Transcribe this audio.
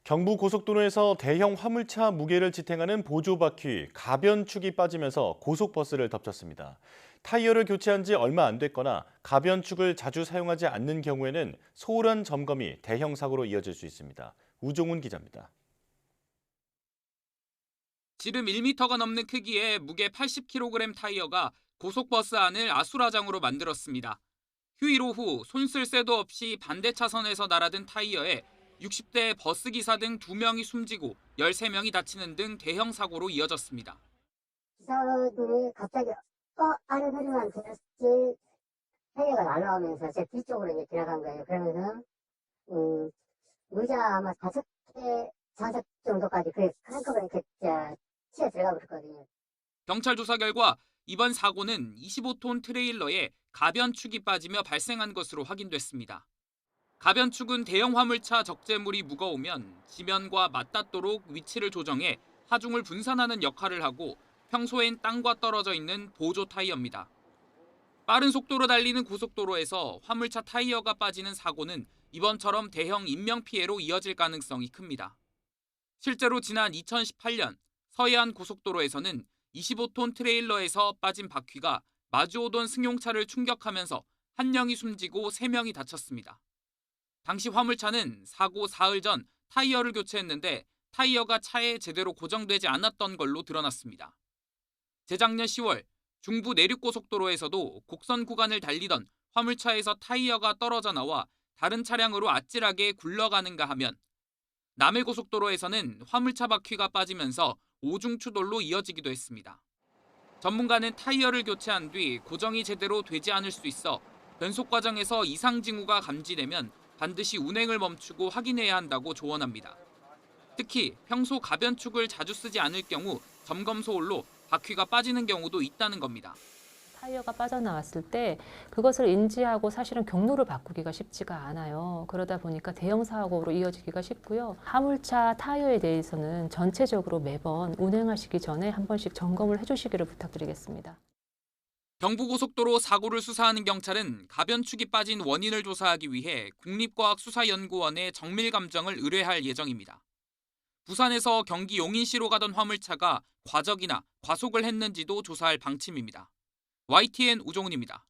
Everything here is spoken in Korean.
경부고속도로에서 대형 화물차 무게를 지탱하는 보조바퀴, 가변축이 빠지면서 고속버스를 덮쳤습니다. 타이어를 교체한 지 얼마 안 됐거나 가변축을 자주 사용하지 않는 경우에는 소홀한 점검이 대형 사고로 이어질 수 있습니다. 우종훈 기자입니다. 지름 1m가 넘는 크기의 무게 80kg 타이어가 고속버스 안을 아수라장으로 만들었습니다. 휴일 오후 손쓸 새도 없이 반대 차선에서 날아든 타이어에 60대 버스기사 등 2명이 숨지고 13명이 다치는 등 대형 사고로 이어졌습니다. 기사들이 갑자기 하는 소리만 들었지 타이어가 날아오면서 제 뒤쪽으로 이제 지나간 거예요. 그러면서 의자 아마 5개 좌석 정도까지 그 한꺼번에 이렇게 치어 들어가 버렸거든요. 경찰 조사 결과 이번 사고는 25톤 트레일러에 가변축이 빠지며 발생한 것으로 확인됐습니다. 가변축은 대형 화물차 적재물이 무거우면 지면과 맞닿도록 위치를 조정해 하중을 분산하는 역할을 하고 평소엔 땅과 떨어져 있는 보조 타이어입니다. 빠른 속도로 달리는 고속도로에서 화물차 타이어가 빠지는 사고는 이번처럼 대형 인명피해로 이어질 가능성이 큽니다. 실제로 지난 2018년 서해안 고속도로에서는 25톤 트레일러에서 빠진 바퀴가 마주오던 승용차를 충격하면서 1명이 숨지고 3명이 다쳤습니다. 당시 화물차는 사고 사흘 전 타이어를 교체했는데 타이어가 차에 제대로 고정되지 않았던 걸로 드러났습니다. 재작년 10월 중부 내륙고속도로에서도 곡선 구간을 달리던 화물차에서 타이어가 떨어져 나와 다른 차량으로 아찔하게 굴러가는가 하면 남해고속도로에서는 화물차 바퀴가 빠지면서 오중추돌로 이어지기도 했습니다. 전문가는 타이어를 교체한 뒤 고정이 제대로 되지 않을 수 있어 변속 과정에서 이상 징후가 감지되면 반드시 운행을 멈추고 확인해야 한다고 조언합니다. 특히 평소 가변축을 자주 쓰지 않을 경우 점검 소홀로 바퀴가 빠지는 경우도 있다는 겁니다. 타이어가 빠져나왔을 때 그것을 인지하고 사실은 경로를 바꾸기가 쉽지가 않아요. 그러다 보니까 대형 사고로 이어지기가 쉽고요. 화물차 타이어에 대해서는 전체적으로 매번 운행하시기 전에 한 번씩 점검을 해주시기를 부탁드리겠습니다. 경부고속도로 사고를 수사하는 경찰은 가변축이 빠진 원인을 조사하기 위해 국립과학수사연구원에 정밀감정을 의뢰할 예정입니다. 부산에서 경기 용인시로 가던 화물차가 과적이나 과속을 했는지도 조사할 방침입니다. YTN 우종훈입니다.